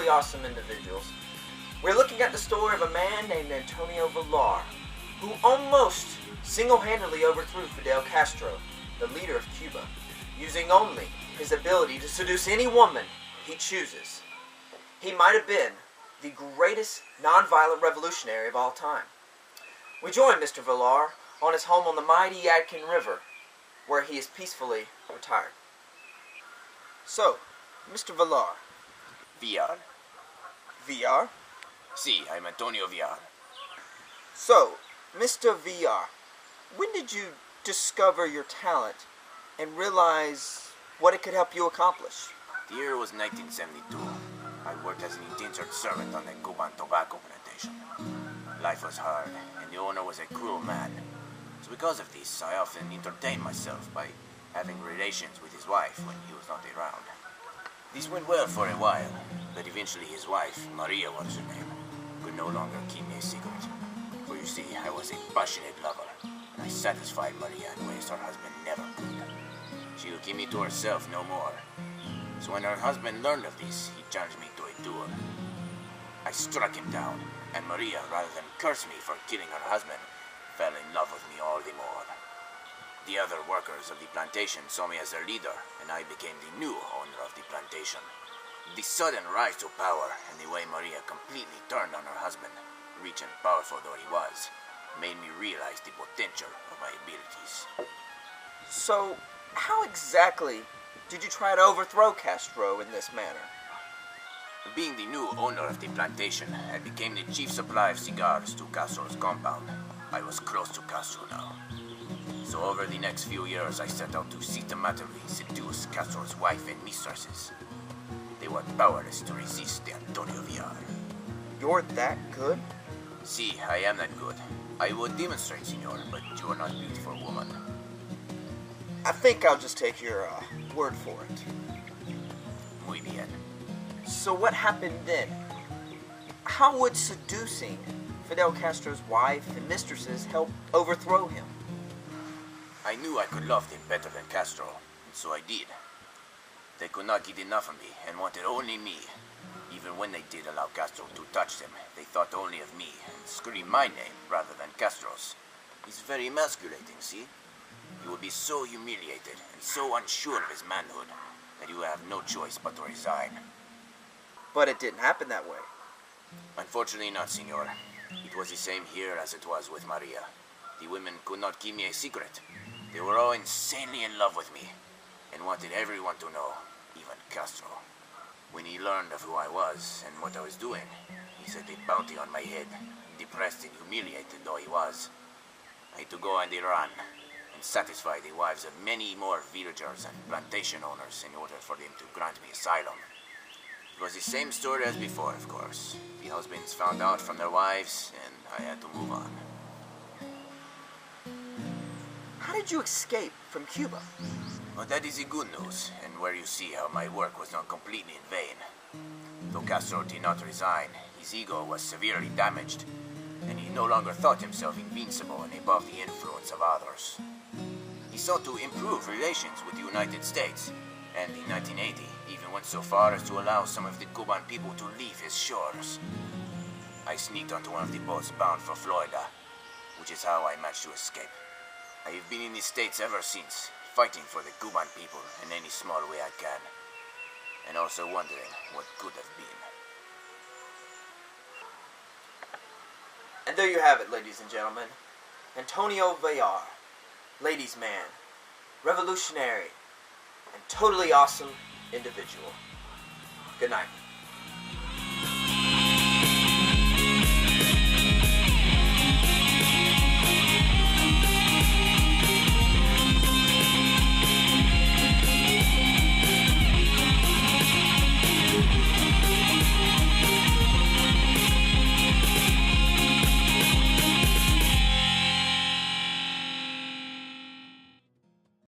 totally awesome individuals. We're looking at the story of a man named Antonio Villar, who almost single-handedly overthrew Fidel Castro, the leader of Cuba, using only his ability to seduce any woman he chooses. He might have been the greatest non-violent revolutionary of all time. We join Mr. Villar on his home on the mighty Yadkin River, where he is peacefully retired. So, Mr. Villar. Villar? Villar? Si, I'm Antonio Villar. So, Mr. Villar, when did you discover your talent and realize what it could help you accomplish? The year was 1972. I worked as an indentured servant on the Cuban tobacco plantation. Life was hard, and the owner was a cruel man. So because of this, I often entertained myself by having relations with his wife when he was not around. This went well for a while, but eventually his wife, Maria was her name, could no longer keep me a secret. For you see, I was a passionate lover, and I satisfied Maria in ways her husband never could. She would keep me to herself no more. So when her husband learned of this, he challenged me to a duel. I struck him down, and Maria, rather than curse me for killing her husband, fell in love with me all the more. The other workers of the plantation saw me as their leader, and I became the new owner of the plantation. The sudden rise to power and the way Maria completely turned on her husband, rich and powerful though he was, made me realize the potential of my abilities. So, how exactly did you try to overthrow Castro in this manner? Being the new owner of the plantation, I became the chief supplier of cigars to Castro's compound. I was close to Castro now. So over the next few years, I set out to systematically seduce Castro's wife and mistresses. They were powerless to resist the Antonio Villar. You're that good? See, I am that good. I would demonstrate, senor, but you are not a beautiful woman. I think I'll just take your word for it. Muy bien. So what happened then? How would seducing Fidel Castro's wife and mistresses help overthrow him? I knew I could love them better than Castro, and so I did. They could not get enough of me and wanted only me. Even when they did allow Castro to touch them, they thought only of me and screamed my name rather than Castro's. He's very emasculating, see? He will be so humiliated and so unsure of his manhood that he will have no choice but to resign. But it didn't happen that way. Unfortunately not, senor. It was the same here as it was with Maria. The women could not keep me a secret. They were all insanely in love with me and wanted everyone to know, even Castro. When he learned of who I was and what I was doing, he set a bounty on my head, depressed and humiliated though he was. I had to go on the run and satisfy the wives of many more villagers and plantation owners in order for them to grant me asylum. It was the same story as before, of course. The husbands found out from their wives, and I had to move on. How did you escape from Cuba? Well, that is the good news, and where you see how my work was not completely in vain. Though Castro did not resign, his ego was severely damaged, and he no longer thought himself invincible and above the influence of others. He sought to improve relations with the United States, and in 1980 even went so far as to allow some of the Cuban people to leave his shores. I sneaked onto one of the boats bound for Florida, which is how I managed to escape. I have been in the States ever since, fighting for the Cuban people in any small way I can, and also wondering what could have been. And there you have it, ladies and gentlemen. Antonio Villar, ladies' man, revolutionary, and totally awesome individual. Good night.